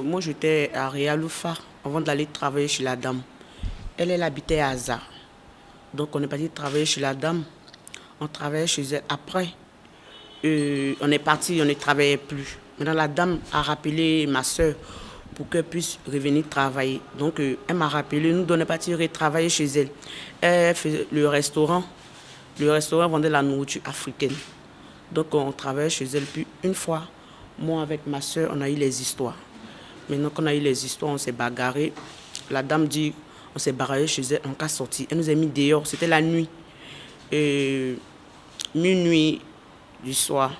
Moi, j'étais à Réaloufa avant d'aller travailler chez la dame. Elle habitait à Aza. Donc, on est parti travailler chez la dame. On travaillait chez elle. Après, on est parti, on ne travaillait plus. Maintenant, la dame a rappelé ma soeur pour qu'elle puisse revenir travailler. Donc, elle m'a rappelé, nous on est parti retravailler chez elle. Elle faisait le restaurant. Le restaurant vendait la nourriture africaine. Donc, on travaillait chez elle. Puis, une fois, moi, avec ma soeur, on a eu les histoires. Maintenant qu'on a eu les histoires, on s'est bagarré. La dame dit, on s'est bagarré chez elle, on a sorti. Elle nous a mis dehors, c'était la nuit. Et minuit du soir,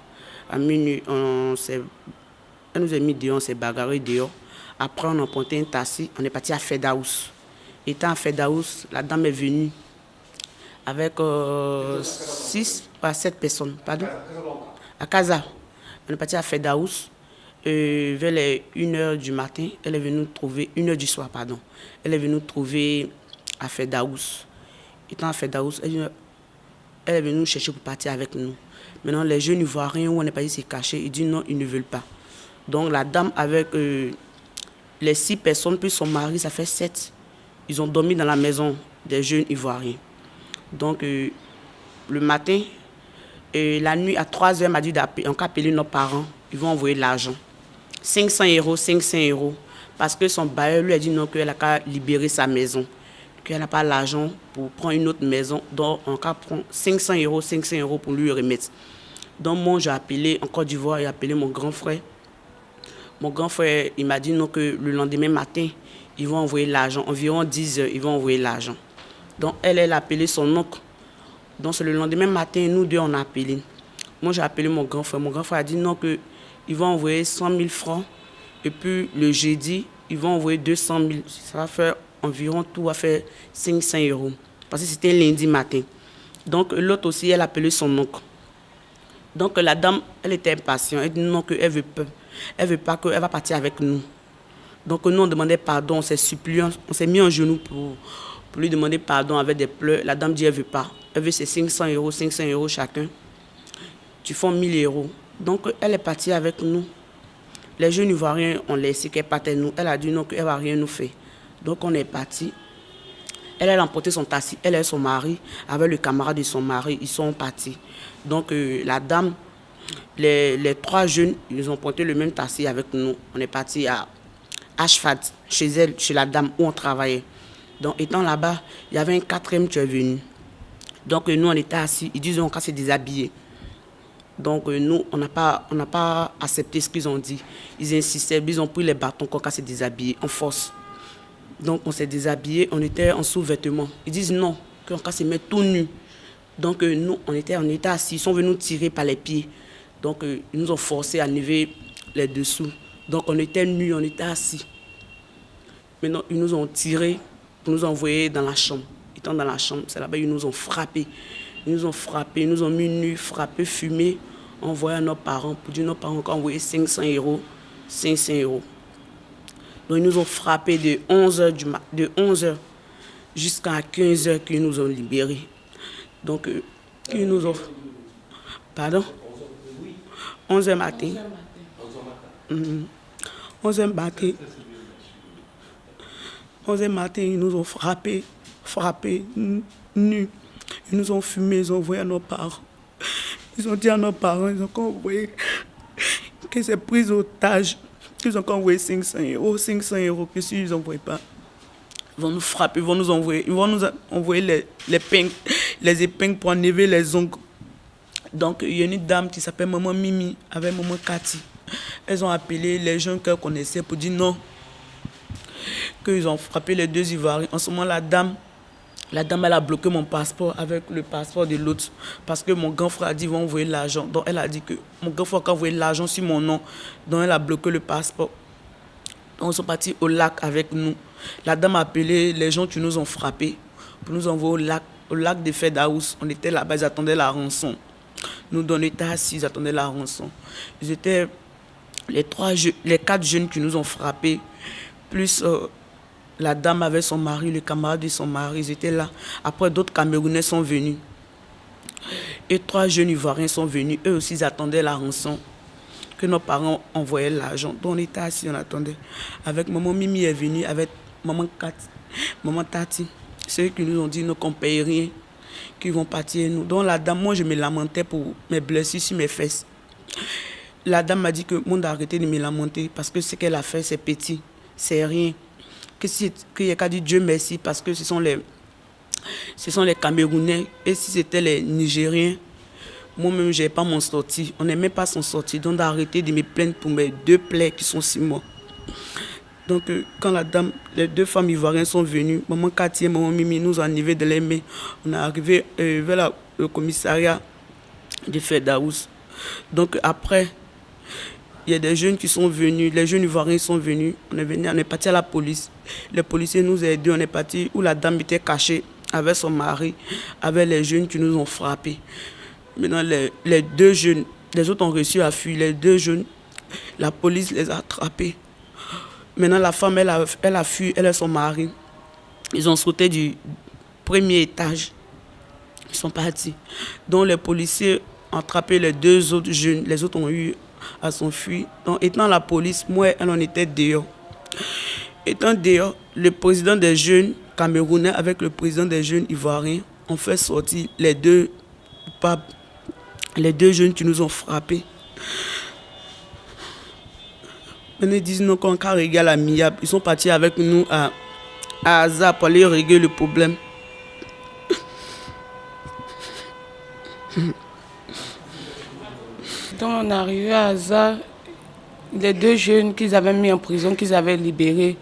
à minuit, elle nous a mis dehors, on s'est bagarré dehors. Après, on a emprunté un taxi, on est parti à Fedaous. Étant à Fedaous, la dame est venue avec 6 à 7 personnes, pardon, à Casa. On est parti à Fedaous. Vers les 1h du matin, elle est venue nous trouver, 1h du soir, pardon. Elle est venue nous trouver à Fedaous. Étant à Fedaous, elle est venue nous chercher pour partir avec nous. Maintenant, les jeunes Ivoiriens où on est parti se cacher, ils disent non, ils ne veulent pas. Donc la dame avec les 6 personnes, puis son mari, ça fait 7. Ils ont dormi dans la maison des jeunes Ivoiriens. Donc le matin, la nuit à 3h, m'a dit d'appeler, on a appelé nos parents, ils vont envoyer l'argent. 500 €, 500 €. Parce que son bailleur lui a dit non, qu'elle a qu'à libérer sa maison. Qu'elle n'a pas l'argent pour prendre une autre maison. Donc, on a pris 500 €, 500 € pour lui remettre. Donc, moi, j'ai appelé en Côte d'Ivoire, j'ai appelé mon grand frère. Mon grand frère, il m'a dit non, que le lendemain matin, ils vont envoyer l'argent. Environ 10 h, ils vont envoyer l'argent. Donc, elle a appelé son oncle. Donc, c'est le lendemain matin, nous deux, on a appelé. Moi, j'ai appelé mon grand frère. Mon grand frère a dit non, que ils vont envoyer 100 000 francs. Et puis, le jeudi, ils vont envoyer 200 000. Ça va faire environ, tout va faire 500 €. Parce que c'était lundi matin. Donc, l'autre aussi, elle a appelé son oncle. Donc, la dame, elle était impatiente. Elle dit non, qu'elle veut pas. Elle veut pas qu'elle va partir avec nous. Donc, nous, on demandait pardon. On s'est supplié. On s'est mis en genoux pour lui demander pardon avec des pleurs. La dame dit elle veut pas. Elle veut ses 500 €, 500 € chacun. Tu fais 1 000 €. Donc, elle est partie avec nous. Les jeunes Ivoiriens ont laissé qu'elle partait nous. Elle a dit non, qu'elle ne va rien nous faire. Donc, on est parti. Elle a emporté son taxi. Elle et son mari, avec le camarade de son mari, ils sont partis. Donc, la dame, les 3 jeunes, ils ont emporté le même taxi avec nous. On est parti à Ashfad, chez elle, chez la dame où on travaillait. Donc, étant là-bas, il y avait un 4e qui est venu. Donc, nous, on était assis. Ils disaient on va se déshabiller. Donc, nous, on n'a pas accepté ce qu'ils ont dit. Ils insistaient, ils ont pris les bâtons qu'on va se déshabiller en force. Donc, on s'est déshabillé, on était en sous-vêtements. Ils disent non, qu'on va se mettre tout nu. Donc, nous, on était assis. Ils sont venus nous tirer par les pieds. Donc, ils nous ont forcé à lever les dessous. Donc, on était nus, on était assis. Maintenant, ils nous ont tirés pour nous envoyer dans la chambre. Étant dans la chambre, c'est là-bas ils nous ont frappés. Ils nous ont frappés, ils nous ont mis nus, frappés, fumés, envoyés à nos parents pour dire nos parents qu'on envoyé 500 €, 500 €. Donc ils nous ont frappés de 11 h jusqu'à 15 h qu'ils nous ont libérés. Donc ils nous ont... Pardon? 11 h matin. 11 h matin. 11 h matin, ils nous ont frappés, nus. Ils nous ont fumés, ils ont envoyé à nos parents. Ils ont dit à nos parents, ils ont envoyé que c'est pris otage. Ils ont envoyé 500 €, 500 € que s'ils n'envoient pas, ils vont nous frapper, ils vont nous envoyer les épingles pour enlever les ongles. Donc il y a une dame qui s'appelle Maman Mimi avec Maman Cathy. Elles ont appelé les gens qu'elles connaissaient pour dire non, qu'ils ont frappé les 2 Ivoiriens. En ce moment, la dame, elle a bloqué mon passeport avec le passeport de l'autre. Parce que mon grand frère a dit qu'ils vont envoyer l'argent. Donc elle a dit que mon grand frère a envoyé l'argent sur mon nom. Donc elle a bloqué le passeport. Donc ils sont partis au lac avec nous. La dame a appelé les gens qui nous ont frappés pour nous envoyer au lac de Fedaous. On était là-bas, ils attendaient la rançon. Nous, on était assis, ils attendaient la rançon. Ils étaient les 4 jeunes qui nous ont frappés, plus... la dame avec son mari, le camarade de son mari, ils étaient là. Après, d'autres Camerounais sont venus. Et 3 jeunes Ivoiriens sont venus. Eux aussi, ils attendaient la rançon que nos parents envoyaient l'argent. Donc on était assis, on attendait. Avec maman Mimi est venue, avec maman Kat, maman Tati. Ceux qui nous ont dit qu'on ne paye rien, qu'ils vont partir. Nous. Donc la dame, moi je me lamentais pour mes blessures sur mes fesses. La dame m'a dit que moi d'arrêter de me lamenter parce que ce qu'elle a fait c'est petit, c'est rien. Qu'il n'y a qu'à dire Dieu merci parce que ce sont les Camerounais. Et si c'était les Nigériens, moi-même, je n'ai pas m'en sorti. On n'est même pas s'en sortir. Donc, d'arrêter de me plaindre pour mes 2 plaies qui sont 6 mois. Donc, quand les 2 femmes ivoiriennes sont venues, maman Cathy et maman Mimi nous ont enlevé de les mains. On est arrivé vers le commissariat de Ferdaous. Donc, après, il y a des jeunes qui sont venus, les jeunes ivoiriens sont venus. On est parti à la police. Les policiers nous ont aidés. On est parti où la dame était cachée avec son mari, avec les jeunes qui nous ont frappés. Maintenant, les 2 jeunes, les autres ont réussi à fuir. Les 2 jeunes, la police les a attrapés. Maintenant, la femme, elle a fui, elle et son mari. Ils ont sauté du 1er étage. Ils sont partis. Donc, les policiers ont attrapé les 2 autres jeunes. Les autres ont eu à s'enfuir. Donc, étant la police, moi, elle en était dehors. Étant dehors, le président des jeunes camerounais avec le président des jeunes ivoiriens ont fait sortir les 2 coupables. Les 2 jeunes qui nous ont frappés. Maintenant, ils disent non, qu'on a réglé à l'amiable. Ils sont partis avec nous à Aza pour aller régler le problème. Quand on est arrivé à Aza, les 2 jeunes qu'ils avaient mis en prison, qu'ils avaient libérés,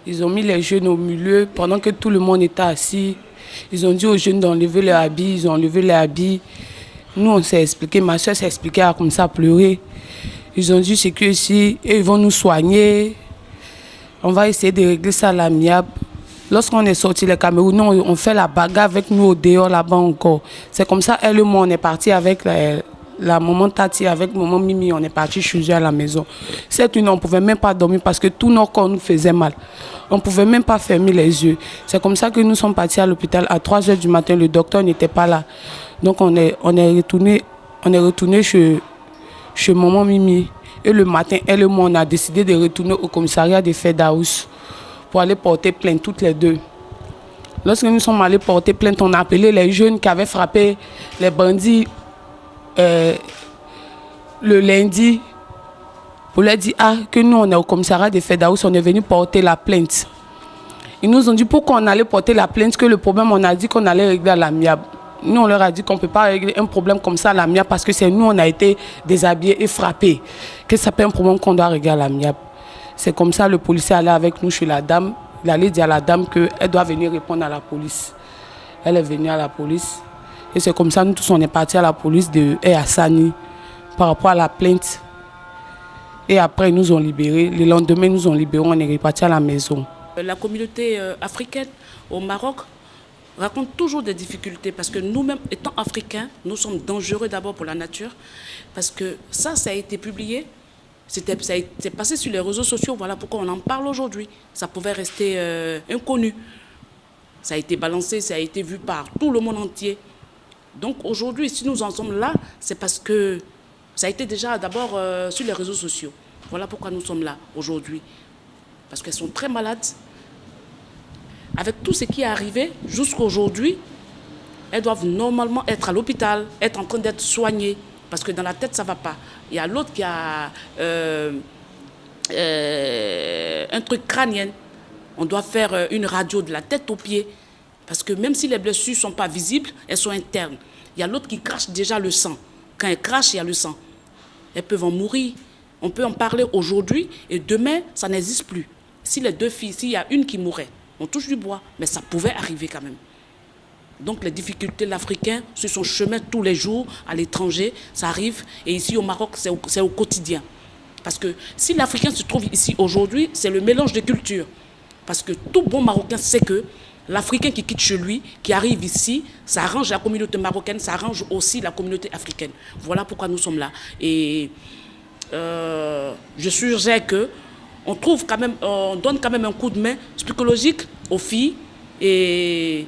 ils ont mis les jeunes au milieu pendant que tout le monde était assis. Ils ont dit aux jeunes d'enlever leurs habits, ils ont enlevé leurs habits. Nous, on s'est expliqué, ma soeur s'est expliquée, elle a commencé à pleurer. Ils ont dit, c'est que ici, ils vont nous soigner. On va essayer de régler ça à l'amiable. Lorsqu'on est sorti les Camerounais, on fait la bagarre avec nous au dehors là-bas encore. C'est comme ça, elle et moi, on est partis avec la maman Tati, avec maman Mimi, on est partis chez eux à la maison. Cette nuit, on ne pouvait même pas dormir parce que tout notre corps nous faisait mal. On ne pouvait même pas fermer les yeux. C'est comme ça que nous sommes partis à l'hôpital à 3 h du matin. Le docteur n'était pas là. Donc on est retourné chez maman Mimi. Et le matin, elle et moi, on a décidé de retourner au commissariat de Ferdaous pour aller porter plainte, toutes les 2. Lorsque nous sommes allés porter plainte, on a appelé les jeunes qui avaient frappé les bandits le lundi pour leur dire que nous, on est au commissariat de Ferdaous, on est venu porter la plainte. Ils nous ont dit pourquoi on allait porter la plainte, que le problème, on a dit qu'on allait régler à l'amiable. Nous, on leur a dit qu'on ne peut pas régler un problème comme ça à l'amiable parce que c'est nous, on a été déshabillés et frappés. Que ça peut être un problème qu'on doit régler à l'amiable. C'est comme ça, le policier allait avec nous chez la dame. Il allait dire à la dame qu'elle doit venir répondre à la police. Elle est venue à la police. Et c'est comme ça, nous tous, on est partis à la police de Assani par rapport à la plainte. Et après, ils nous ont libérés. Le lendemain, ils nous ont libérés, on est repartis à la maison. La communauté africaine au Maroc raconte toujours des difficultés parce que nous-mêmes, étant africains, nous sommes dangereux d'abord pour la nature parce que ça a été publié, c'est passé sur les réseaux sociaux, voilà pourquoi on en parle aujourd'hui. Ça pouvait rester inconnu. Ça a été balancé, ça a été vu par tout le monde entier. Donc aujourd'hui, si nous en sommes là, c'est parce que ça a été déjà d'abord sur les réseaux sociaux. Voilà pourquoi nous sommes là aujourd'hui. Parce qu'elles sont très malades. Avec tout ce qui est arrivé jusqu'à aujourd'hui, elles doivent normalement être à l'hôpital, être en train d'être soignées. Parce que dans la tête, ça ne va pas. Il y a l'autre qui a un truc crânien. On doit faire une radio de la tête aux pieds. Parce que même si les blessures ne sont pas visibles, elles sont internes. Il y a l'autre qui crache déjà le sang. Quand elle crache, il y a le sang. Elles peuvent en mourir. On peut en parler aujourd'hui et demain, ça n'existe plus. Si les 2 filles, s'il y a une qui mourrait, on touche du bois, mais ça pouvait arriver quand même. Donc les difficultés de l'Africain sur son chemin tous les jours à l'étranger, ça arrive. Et ici au Maroc, c'est au quotidien. Parce que si l'Africain se trouve ici aujourd'hui, c'est le mélange de cultures. Parce que tout bon Marocain sait que l'Africain qui quitte chez lui, qui arrive ici, ça arrange la communauté marocaine, ça arrange aussi la communauté africaine. Voilà pourquoi nous sommes là. Et je suggère que on trouve quand même, on donne quand même un coup de main psychologique aux filles et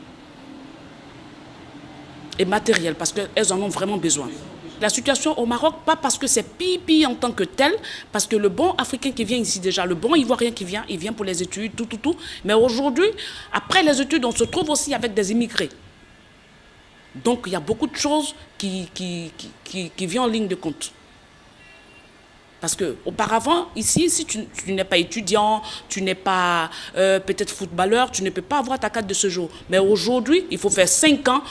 matériel parce qu'elles en ont vraiment besoin. la situation au Maroc, pas parce que c'est pipi en tant que tel, parce que le bon Africain qui vient ici déjà, le bon Ivoirien qui vient, il vient pour les études, tout. Mais aujourd'hui, après les études, on se trouve aussi avec des immigrés. Donc, il y a beaucoup de choses qui viennent en ligne de compte. Parce qu'auparavant, ici, si tu n'es pas étudiant, tu n'es pas peut-être footballeur, tu ne peux pas avoir ta carte de séjour. Mais aujourd'hui, il faut faire 5 ans,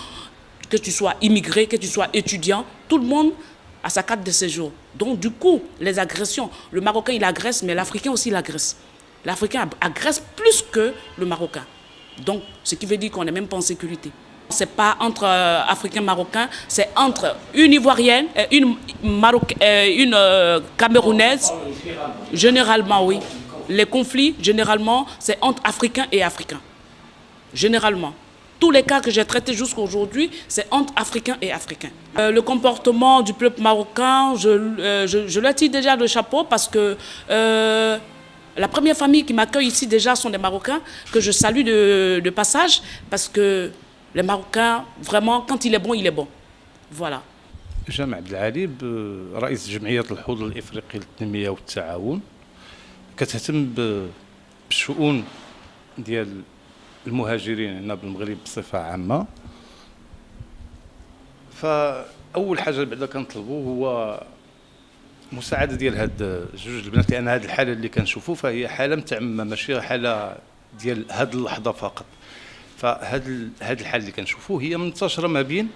que tu sois immigré, que tu sois étudiant, tout le monde a sa carte de séjour. Donc, du coup, les agressions, le Marocain, il agresse, mais l'Africain aussi, il agresse. L'Africain agresse plus que le Marocain. Donc, ce qui veut dire qu'on n'est même pas en sécurité. Ce n'est pas entre Africains Marocains, c'est entre une Ivoirienne et une Camerounaise. Généralement, oui. Les conflits, généralement, c'est entre Africains et Africains. Généralement. Tous les cas que j'ai traités jusqu'à aujourd'hui, c'est entre Africains et Africains. Le comportement du peuple marocain, je leur tire déjà le chapeau parce que la première famille qui m'accueille ici déjà sont des Marocains, que je salue de passage, parce que les Marocains, vraiment, quand il est bon, il est bon. Voilà. جامع عبد العالي رئيس جمعية الحوض الإفريقي للتنمية والتعاون كتهتم بالشؤون ديال المهاجرين هنا بالمغرب بصفة عامة. فأول حاجة بعدا كنطلبوا هو مساعدة ديال هاد جوج البنات، لأن هاد الحالة اللي كنشوفوا فهي حالة متعممة، ماشي حالة ديال هاد اللحظة فقط. فهاد الحالة اللي كنشوفوا هي منتشرة ما بين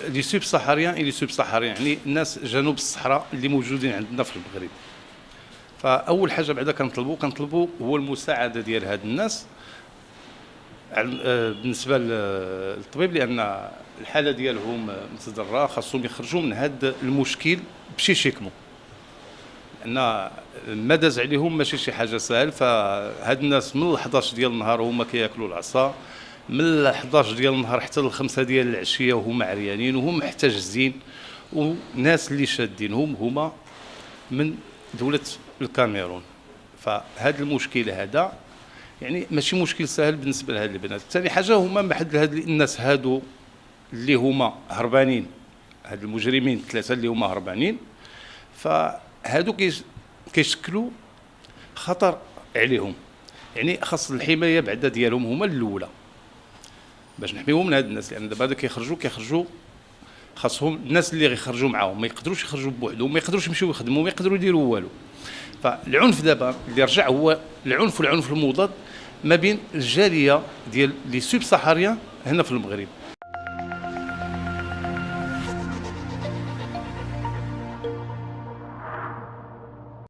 لي سوب صحاريان لي سوب صحاريان، يعني الناس جنوب الصحراء اللي موجودين عندنا في المغرب. فاول حاجه بعدا كنطلبوا هو المساعده ديال هاد الناس بالنسبه للطبيب، لان الحاله ديالهم متضرره، خاصهم يخرجوا من هاد المشكل بشي شكمو، لان ما داز عليهم ماشي شي حاجه سهل. فهاد الناس من 11 ديال النهار هما كياكلوا العصا، من 11 ديال النهار حتى 5 ديال العشيه وهما عريانين وهم محتجزين، وناس اللي شادينهم هما من دوله الكاميرون. فهذا المشكل هذا يعني ماشي مشكل سهل بالنسبه لهاد البنات. ثاني حاجه هما بحد هاد الناس هادو اللي هما هربانين، هاد المجرمين 3 اللي هما هربانين، فهادو كيشكلوا خطر عليهم. يعني خاص الحمايه بعدا ديالهم هما الاولى باش نحميهم من هاد الناس، لان دابا كيخرجوا خاصهم الناس اللي غيخرجوا معاهم ما يقدروش يخرجوا بوحدهم، ما يقدروش يمشيو يخدموا، ما يقدروا يديروا والو. فالعنف دابا اللي رجع هو العنف المضاد ما بين الجاليه ديال لي سوب صحاريان هنا في المغرب.